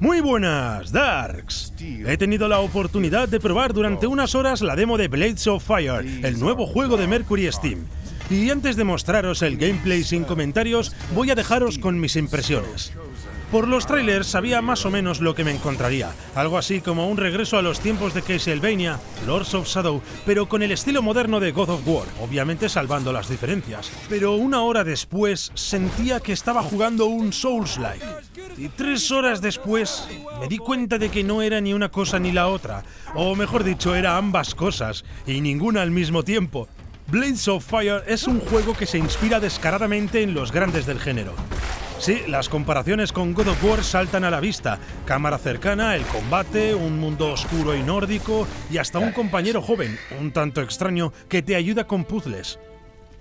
Muy buenas, Darks. He tenido la oportunidad de probar durante unas horas la demo de Blades of Fire, el nuevo juego de Mercury Steam. Y antes de mostraros el gameplay sin comentarios, voy a dejaros con mis impresiones. Por los trailers sabía más o menos lo que me encontraría, algo así como un regreso a los tiempos de Castlevania, Lords of Shadow, pero con el estilo moderno de God of War, obviamente salvando las diferencias. Pero una hora después sentía que estaba jugando un Souls-like. Y 3 horas después me di cuenta de que no era ni una cosa ni la otra, o mejor dicho, era ambas cosas, y ninguna al mismo tiempo. Blades of Fire es un juego que se inspira descaradamente en los grandes del género. Sí, las comparaciones con God of War saltan a la vista. Cámara cercana, el combate, un mundo oscuro y nórdico y hasta un compañero joven, un tanto extraño, que te ayuda con puzzles.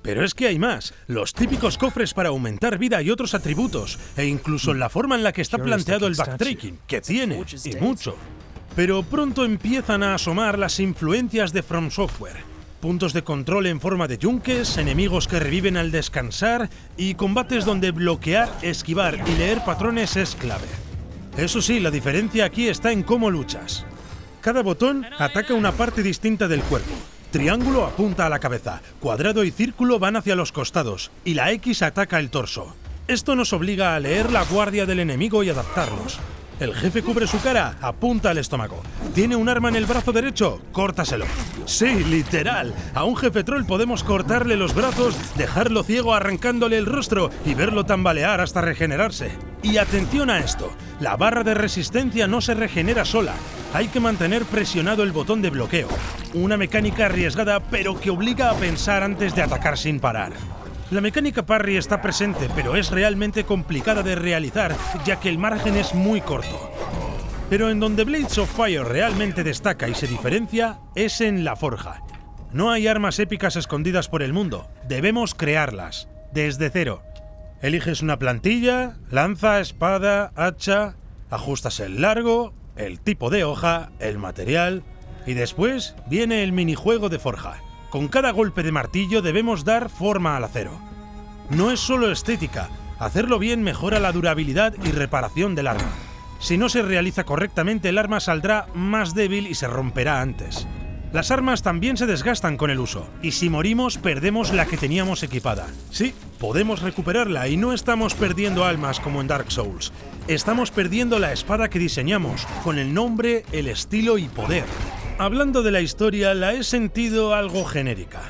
Pero es que hay más, los típicos cofres para aumentar vida y otros atributos, e incluso la forma en la que está planteado el backtracking, que tiene, y mucho. Pero pronto empiezan a asomar las influencias de From Software. Puntos de control en forma de yunques, enemigos que reviven al descansar y combates donde bloquear, esquivar y leer patrones es clave. Eso sí, la diferencia aquí está en cómo luchas. Cada botón ataca una parte distinta del cuerpo. Triángulo apunta a la cabeza, cuadrado y círculo van hacia los costados y la X ataca el torso. Esto nos obliga a leer la guardia del enemigo y adaptarnos. El jefe cubre su cara, apunta al estómago. ¿Tiene un arma en el brazo derecho? Córtaselo. Sí, literal. A un jefe troll podemos cortarle los brazos, dejarlo ciego arrancándole el rostro y verlo tambalear hasta regenerarse. Y atención a esto, la barra de resistencia no se regenera sola. Hay que mantener presionado el botón de bloqueo. Una mecánica arriesgada, pero que obliga a pensar antes de atacar sin parar. La mecánica parry está presente, pero es realmente complicada de realizar, ya que el margen es muy corto. Pero en donde Blades of Fire realmente destaca y se diferencia es en la forja. No hay armas épicas escondidas por el mundo, debemos crearlas, desde cero. Eliges una plantilla, lanza, espada, hacha, ajustas el largo, el tipo de hoja, el material, y después viene el minijuego de forja. Con cada golpe de martillo debemos dar forma al acero. No es solo estética, hacerlo bien mejora la durabilidad y reparación del arma. Si no se realiza correctamente, el arma saldrá más débil y se romperá antes. Las armas también se desgastan con el uso, y si morimos perdemos la que teníamos equipada. Sí, podemos recuperarla y no estamos perdiendo almas como en Dark Souls. Estamos perdiendo la espada que diseñamos, con el nombre, el estilo y poder. Hablando de la historia, la he sentido algo genérica.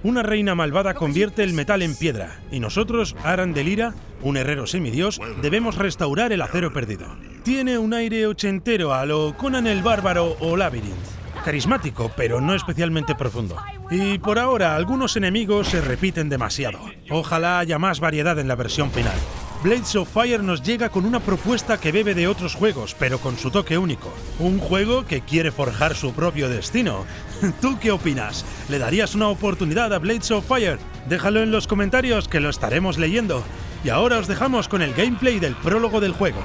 Una reina malvada convierte el metal en piedra, y nosotros, Aran de Lira, un herrero semidios, debemos restaurar el acero perdido. Tiene un aire ochentero a lo Conan el Bárbaro o Labyrinth. Carismático, pero no especialmente profundo. Y por ahora, algunos enemigos se repiten demasiado. Ojalá haya más variedad en la versión final. Blades of Fire nos llega con una propuesta que bebe de otros juegos, pero con su toque único. Un juego que quiere forjar su propio destino. ¿Tú qué opinas? ¿Le darías una oportunidad a Blades of Fire? Déjalo en los comentarios que lo estaremos leyendo. Y ahora os dejamos con el gameplay del prólogo del juego.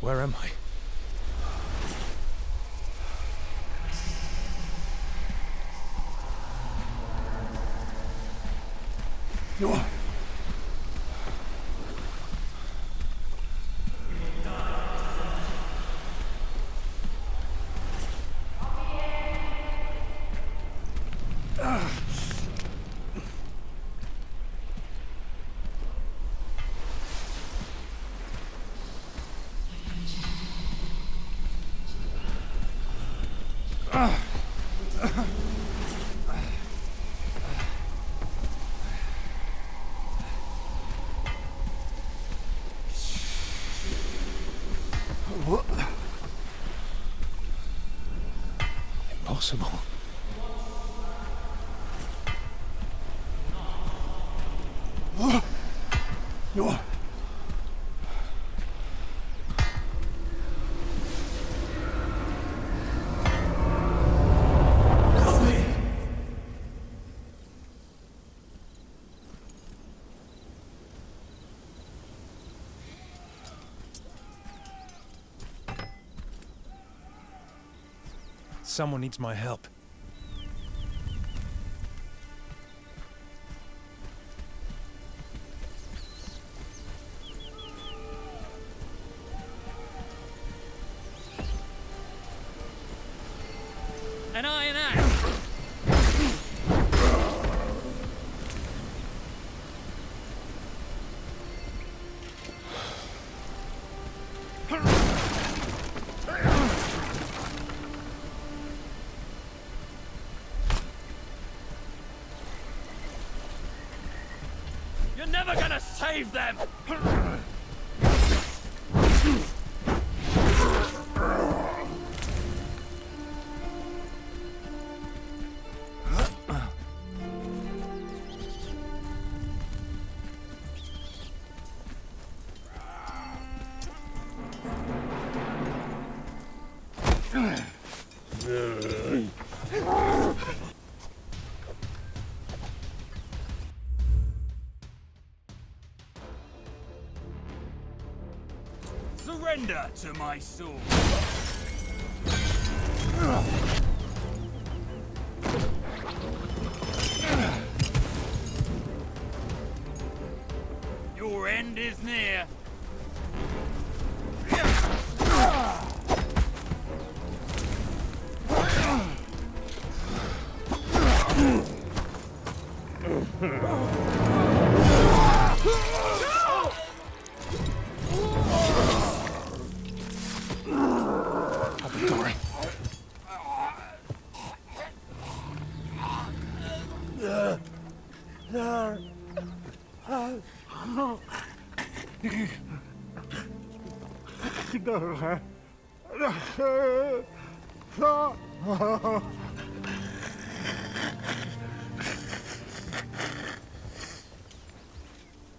Where am I? No. Impossible. someone needs my help. An eye and axe. You're never gonna save them! Surrender to my sword. Your end is near.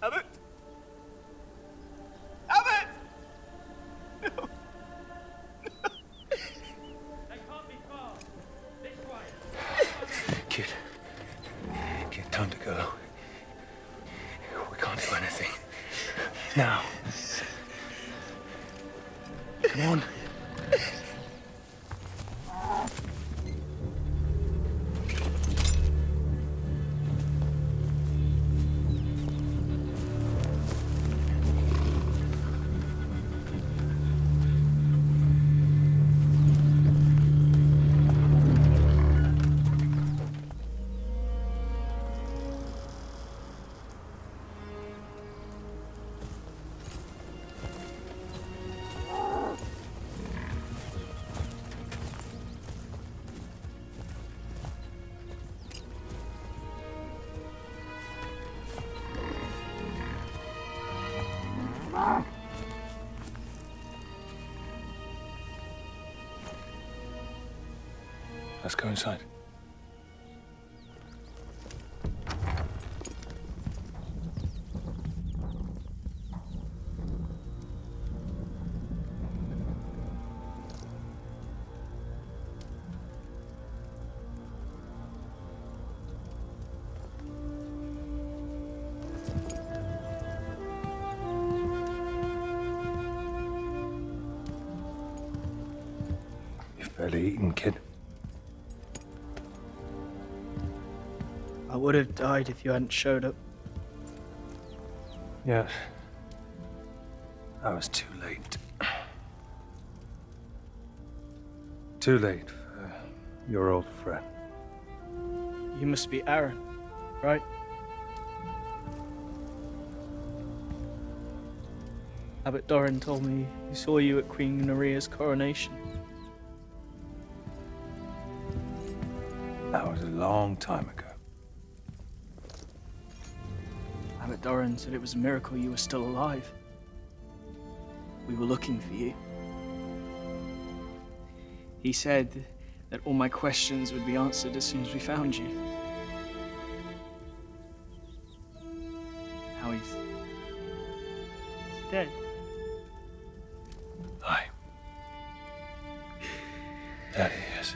Abbott! Abbott! No. They can't be far. This way. Kid, time to go. We can't do anything. Now. Come on. Let's go inside. You've barely eaten, kid. I would have died if you hadn't showed up. Yes. I was too late. Too late for your old friend. You must be Aaron, right? Abbot Doran told me he saw you at Queen Neria's coronation. That was a long time ago. Abbot Doran said it was a miracle you were still alive. We were looking for you. He said that all my questions would be answered as soon as we found you. Now he's dead. Aye. That he is.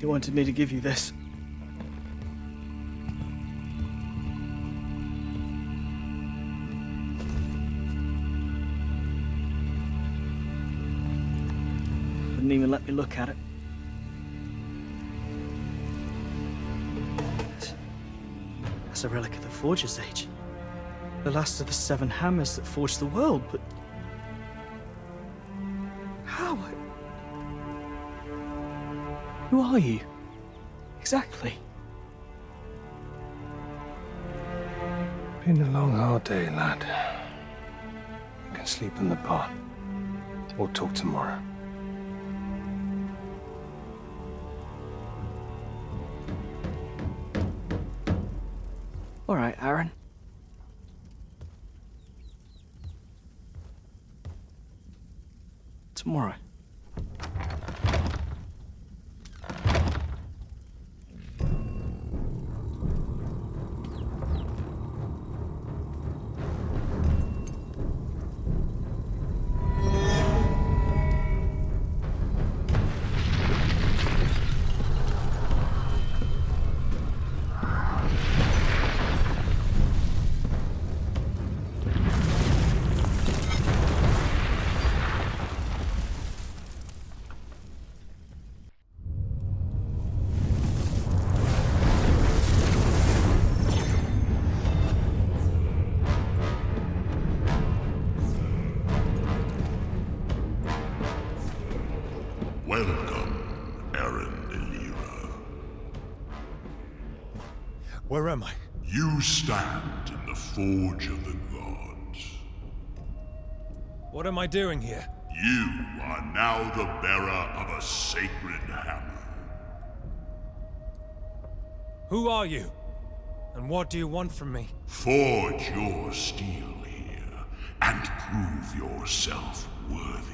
You wanted me to give you this. Wouldn't even let me look at it. That's a relic of the Forger's Age. The last of the 7 hammers that forged the world, but... How? Who are you? Exactly. Been a long, hard day, lad. You can sleep in the barn. We'll talk tomorrow. All right, Aaron. Tomorrow. Welcome, Aaron Elira. Where am I? You stand in the Forge of the Gods. What am I doing here? You are now the bearer of a sacred hammer. Who are you? And what do you want from me? Forge your steel here, and prove yourself worthy.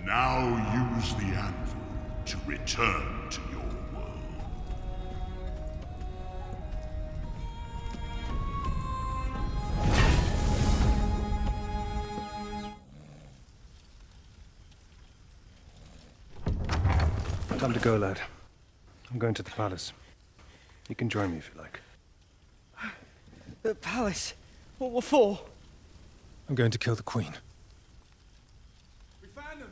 Now use the anvil to return to your world. Time to go, lad. I'm going to the palace. You can join me if you like. The palace? What for? I'm going to kill the Queen. We found them!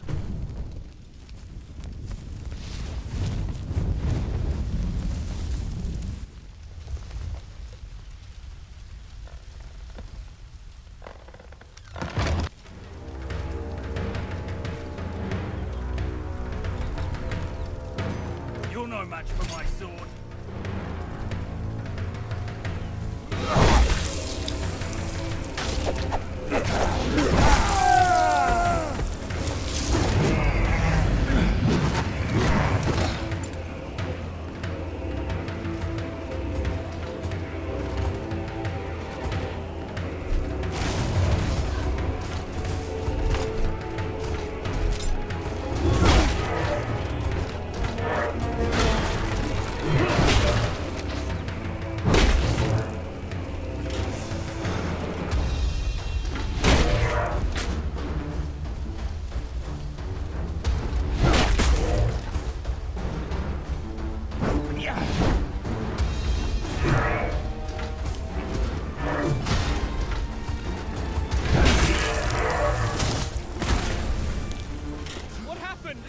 What happened?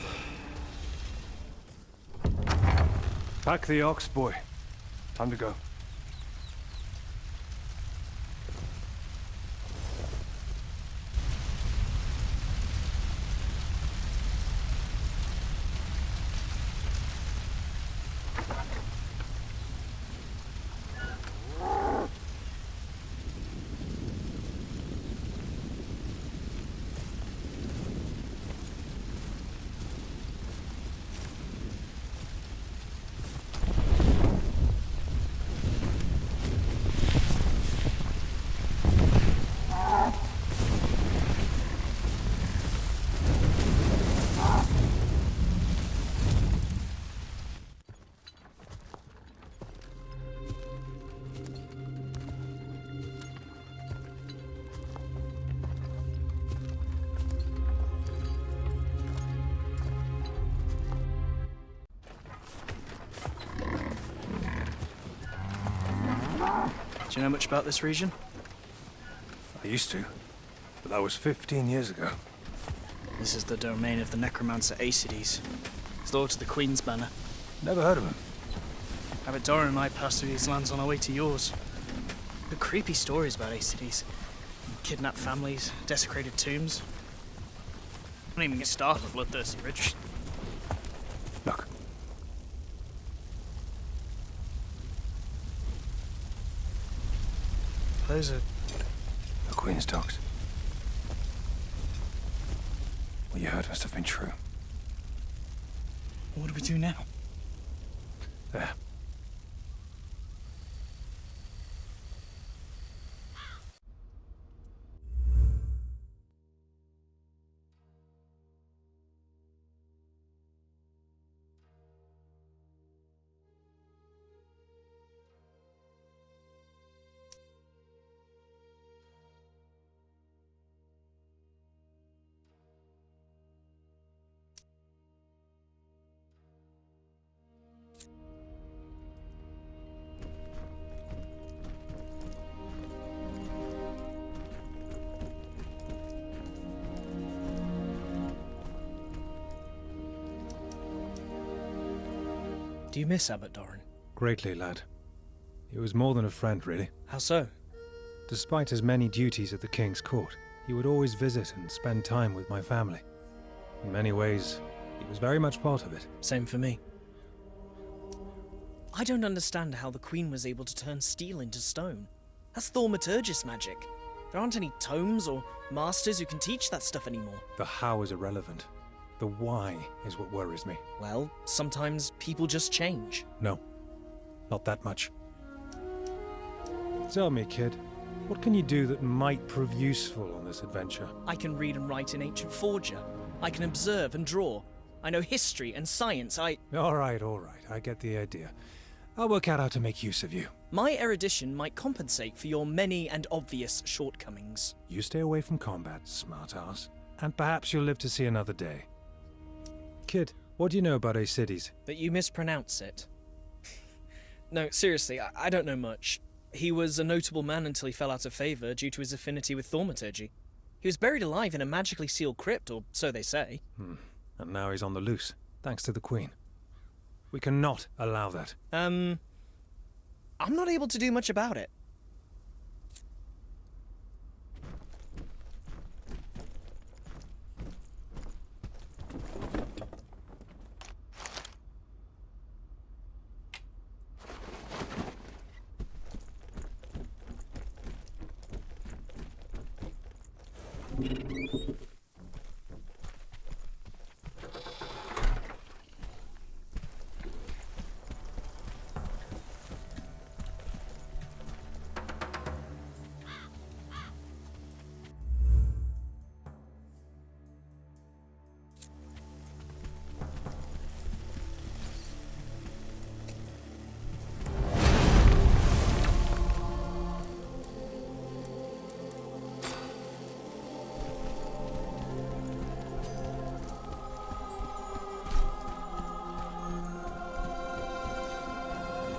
Pack the ox, boy. Time to go. Do you know much about this region? I used to, but that was 15 years ago. This is the domain of the necromancer ASUS. He's lord to the Queen's banner. Never heard of him. Abbot Doran and I passed through these lands on our way to yours. The creepy stories about ASUS. Kidnapped families, desecrated tombs. Don't even get started on bloodthirsty rich. Look. Those are... The Queen's dogs. What you heard must have been true. What do we do now? There. Do you miss Abbot Doran? Greatly, lad. He was more than a friend, really. How so? Despite his many duties at the King's court, he would always visit and spend time with my family. In many ways, he was very much part of it. Same for me. I don't understand how the Queen was able to turn steel into stone. That's thaumaturgist magic. There aren't any tomes or masters who can teach that stuff anymore. The how is irrelevant. The why is what worries me. Well, sometimes people just change. No, not that much. Tell me, kid, what can you do that might prove useful on this adventure? I can read and write in ancient Forger. I can observe and draw. I know history and science. All right, I get the idea. I'll work out how to make use of you. My erudition might compensate for your many and obvious shortcomings. You stay away from combat, smart-ass, and perhaps you'll live to see another day. Kid, what do you know about ASUS? But you mispronounce it. No, seriously, I don't know much. He was a notable man until he fell out of favour due to his affinity with thaumaturgy. He was buried alive in a magically sealed crypt, or so they say. And now he's on the loose, thanks to the Queen. We cannot allow that. I'm not able to do much about it.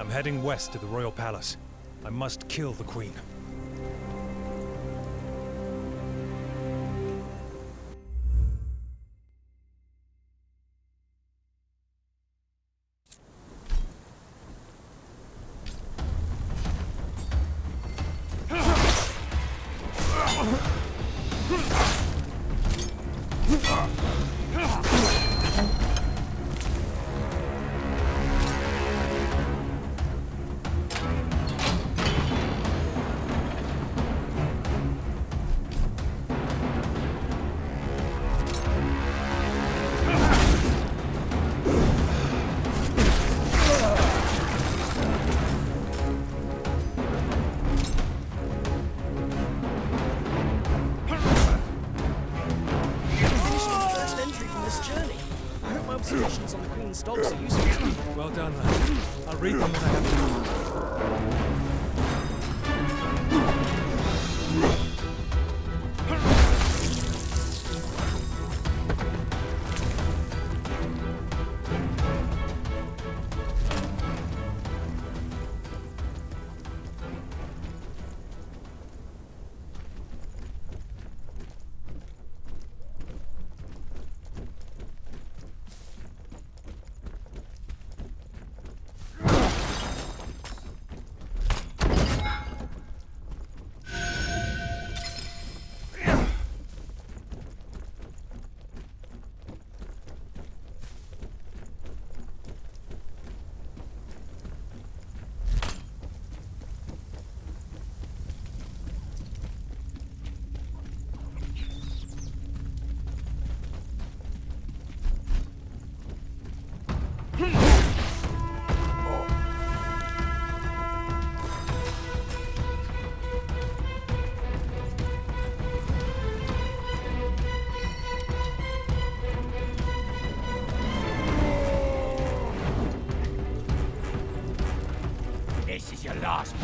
I'm heading west to the royal palace. I must kill the queen. Dogs are useful. Well done, lad. I'll read them when I have time. This is your last.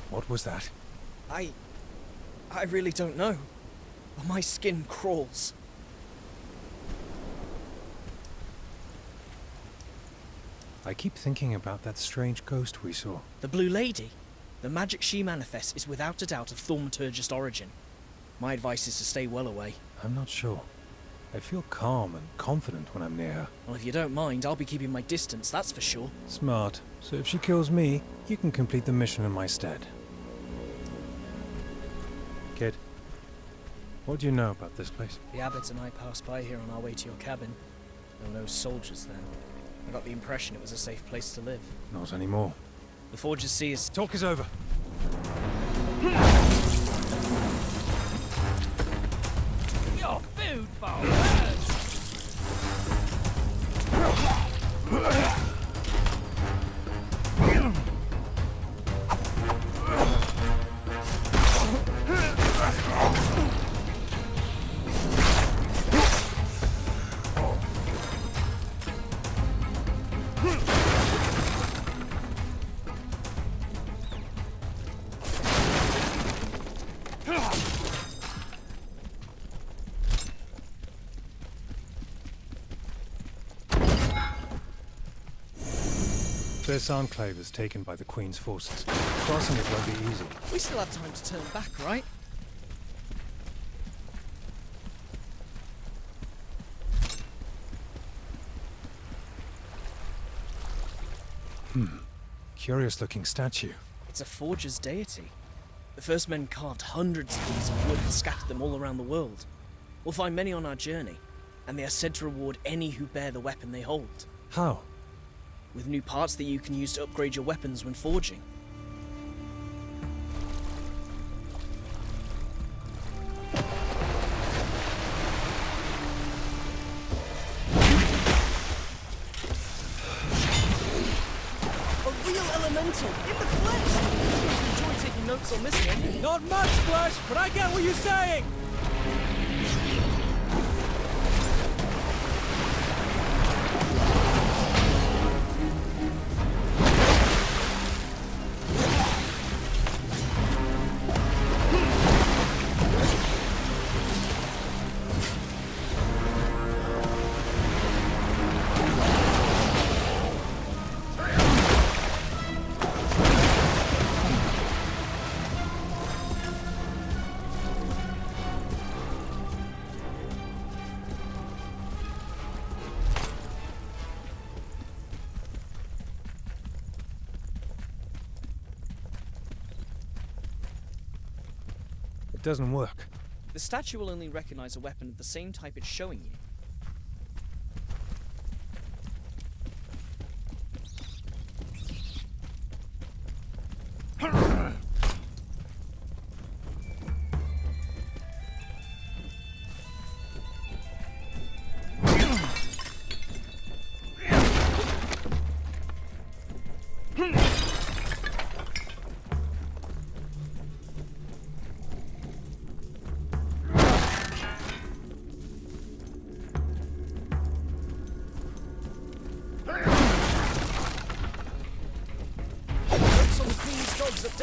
What was that? I really don't know. My skin crawls. I keep thinking about that strange ghost we saw. The Blue Lady? The magic she manifests is without a doubt of thaumaturgist origin. My advice is to stay well away. I'm not sure. I feel calm and confident when I'm near her. Well, if you don't mind, I'll be keeping my distance, that's for sure. Smart. So if she kills me, you can complete the mission in my stead. Kid, what do you know about this place? The abbot and I passed by here on our way to your cabin. There were no soldiers then. I got the impression it was a safe place to live. Not anymore. The Forge's Sea is... Talk is over. Your food for birds. This enclave is taken by the Queen's forces. Crossing it won't be easy. We still have time to turn back, right? Curious-looking statue. It's a forger's deity. The first men carved hundreds of these in wood and scattered them all around the world. We'll find many on our journey, and they are said to reward any who bear the weapon they hold. How? With new parts that you can use to upgrade your weapons when forging. mental. In the flesh. I enjoy taking notes on this one. Not much, Flesh, but I get what you're saying! It doesn't work. The statue will only recognize a weapon of the same type it's showing you.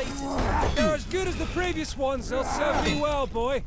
If they're as good as the previous ones, they'll serve me well, boy.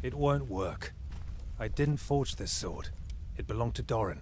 It won't work. I didn't forge this sword. It belonged to Doran.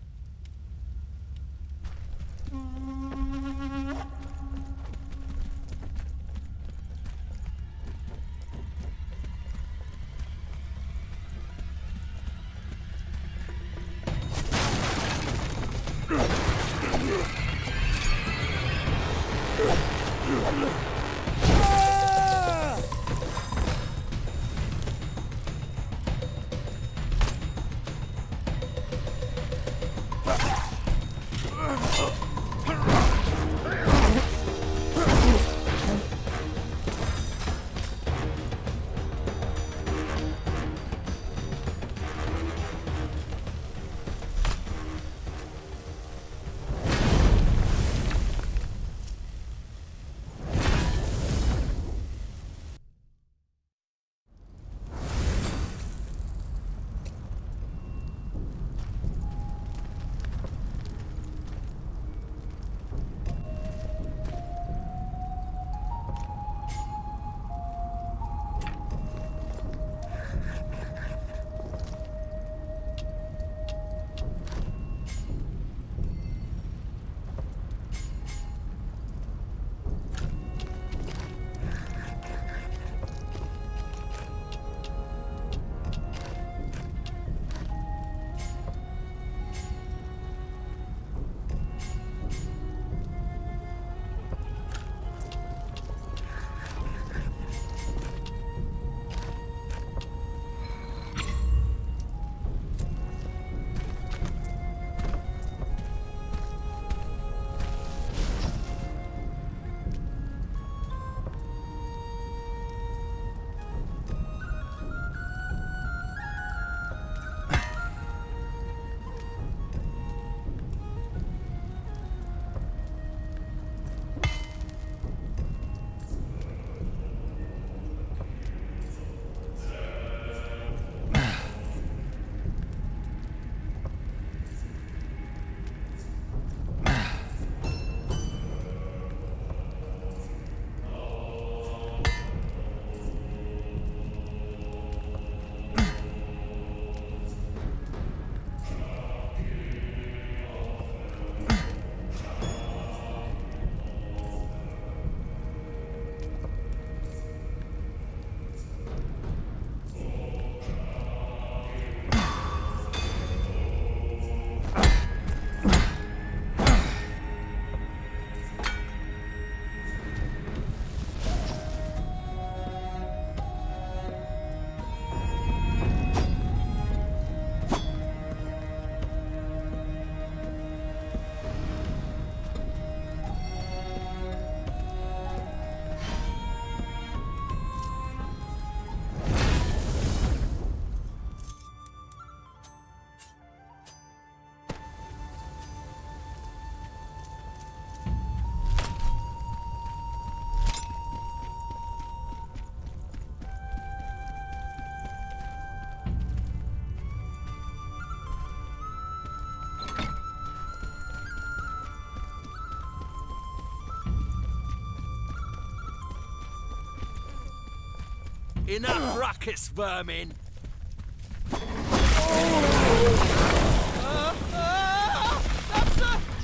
Enough ruckus, vermin!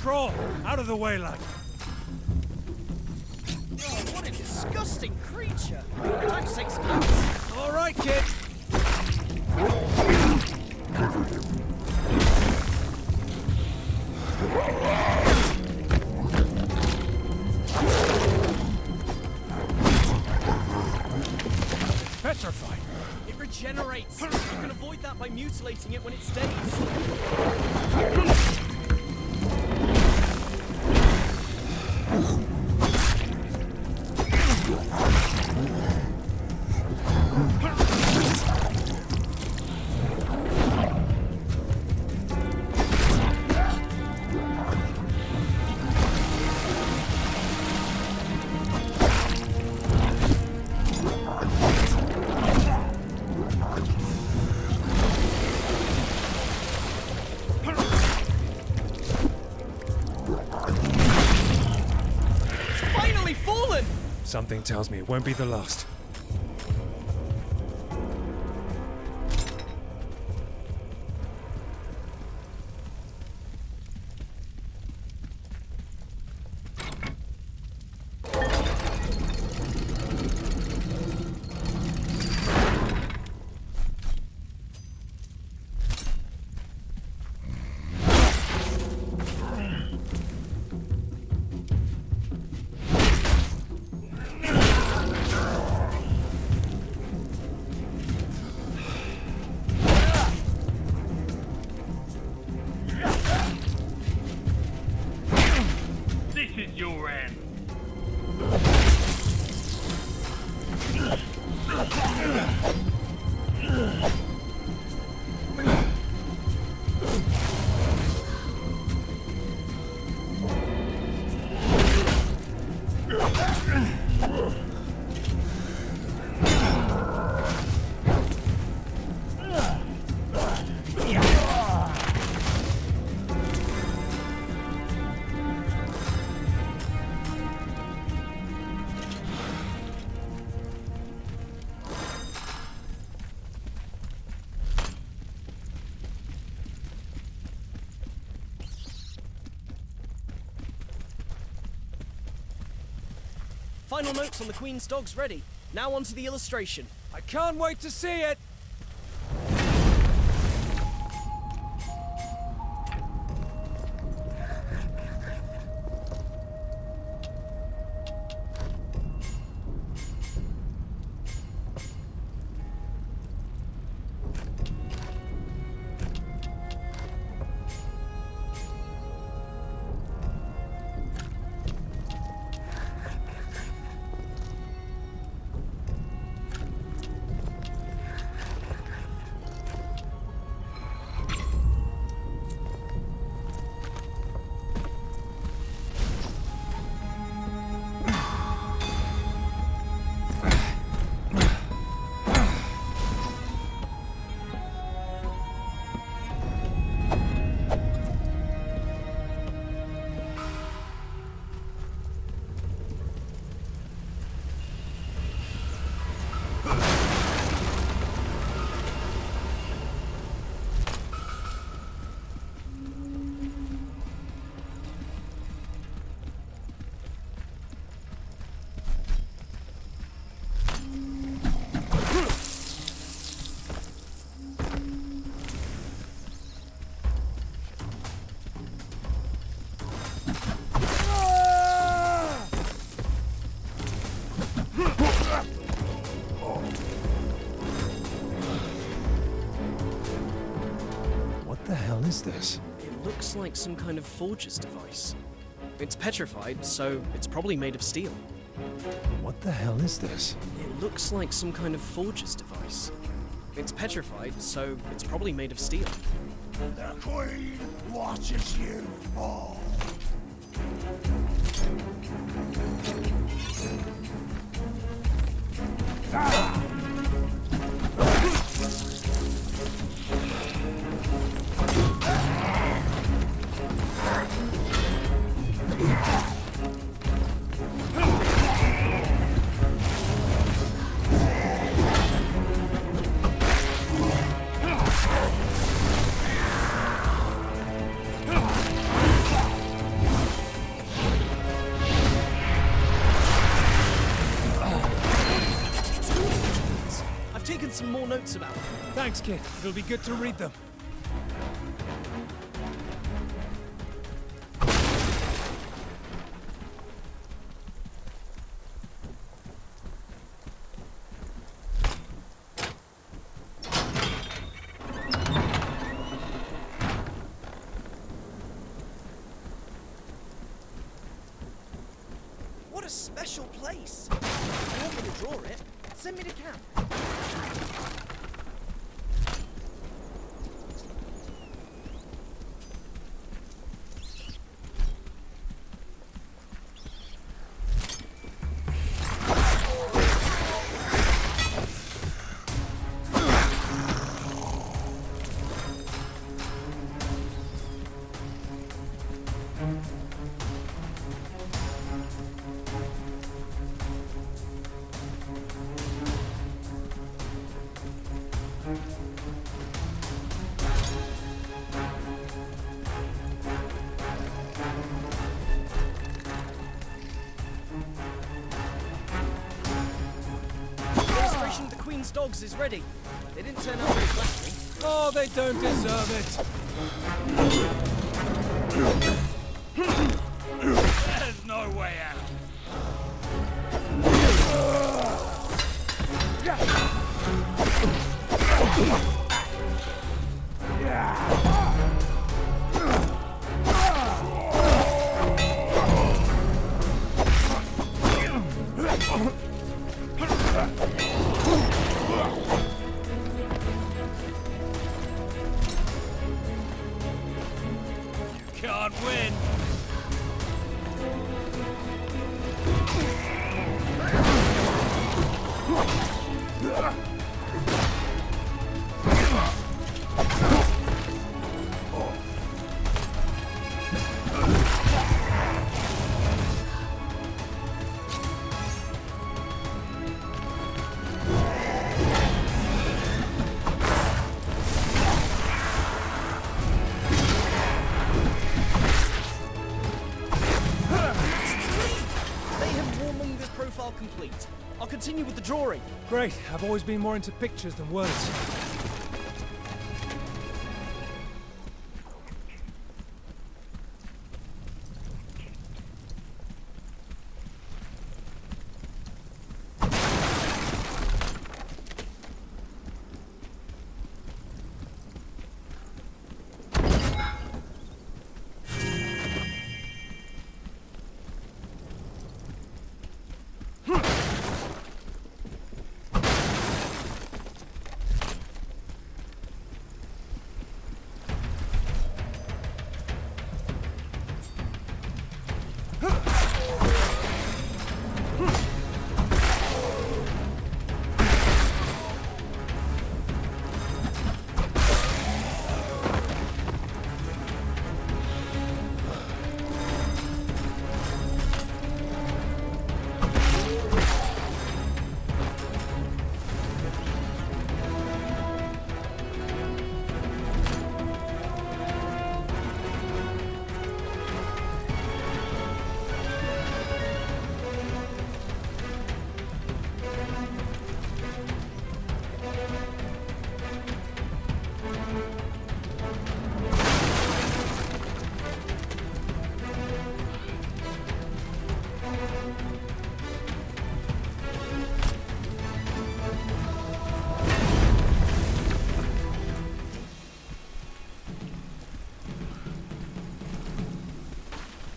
Crawl! Out of the way, lad! Oh, what a disgusting creature! Time to take some notes. All right, kid! It's petrified. It regenerates. You can avoid that by mutilating it when it stays. Something tells me it won't be the last. Your end. Final notes on the Queen's dogs ready. Now on to the illustration. I can't wait to see it! What is this? It looks like some kind of forger's device. It's petrified, so it's probably made of steel. What the hell is this? It looks like some kind of forger's device. It's petrified, so it's probably made of steel. The Queen watches you fall. some more notes about it. Thanks, kid. It'll be good to read them. What a special place! If you want me to draw it, send me to camp. Dogs is ready. They didn't turn out very flattering. Oh, they don't deserve it. There's no way out. Can't win. Complete. I'll continue with the drawing. Great. I've always been more into pictures than words.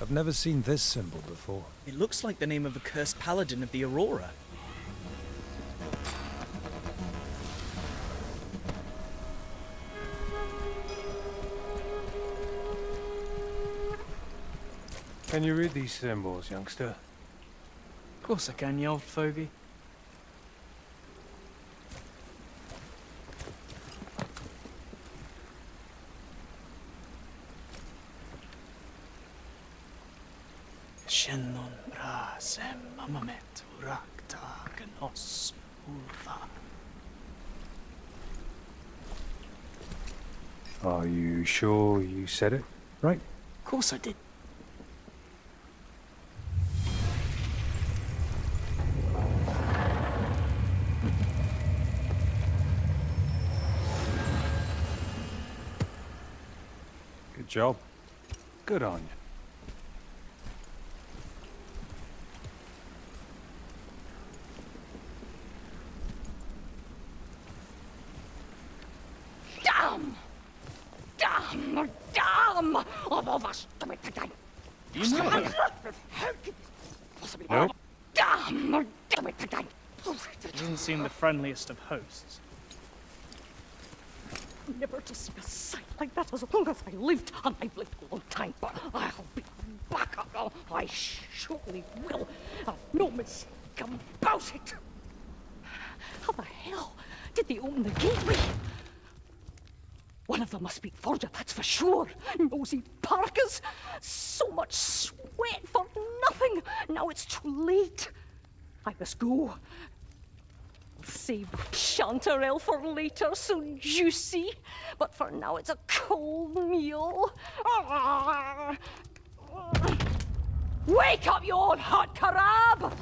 I've never seen this symbol before. It looks like the name of a cursed paladin of the Aurora. Can you read these symbols, youngster? Of course I can, you old fogey. Shennon brasem mamamet uraktagen os ulva. Are you sure you said it right? Of course I did. job. Good on you. Damn! Damn! Damn! Of all the stupid thing. You know. Nope. Damn! Stupid thing. He doesn't seem the friendliest of hosts. Never to see a sight like that as long as I lived, and I've lived a long time, but I'll be back. I surely will. No mistake about it. How the hell did they open the gateway? One of them must be forger, that's for sure. Nosy parkas. So much sweat for nothing. Now it's too late. I must go. Save chanterelle for later, so juicy. But for now, it's a cold meal. Wake up, you old hot carab!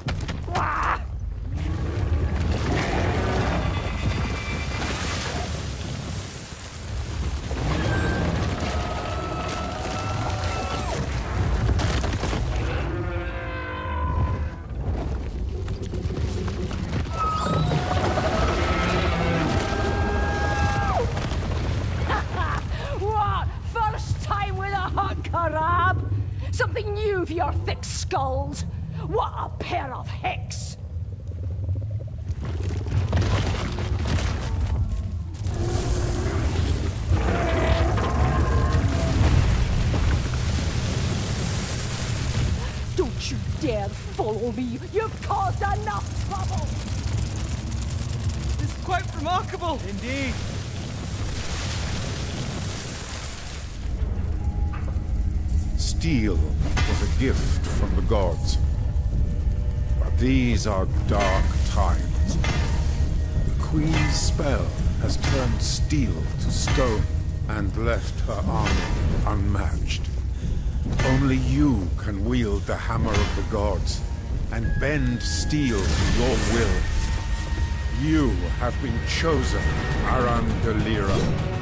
Carab! Something new for your thick skulls! What a pair of hicks! Don't you dare follow me! You've caused enough trouble! This is quite remarkable. Indeed. Steel was a gift from the gods. But these are dark times. The Queen's spell has turned steel to stone and left her army unmatched. Only you can wield the hammer of the gods and bend steel to your will. You have been chosen, Arandelira.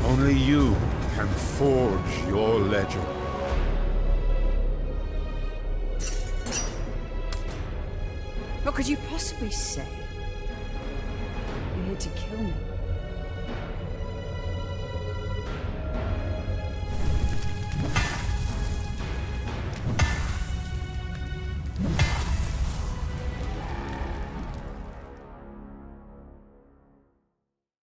Only you can forge your legend. What could you possibly say? You're here to kill me.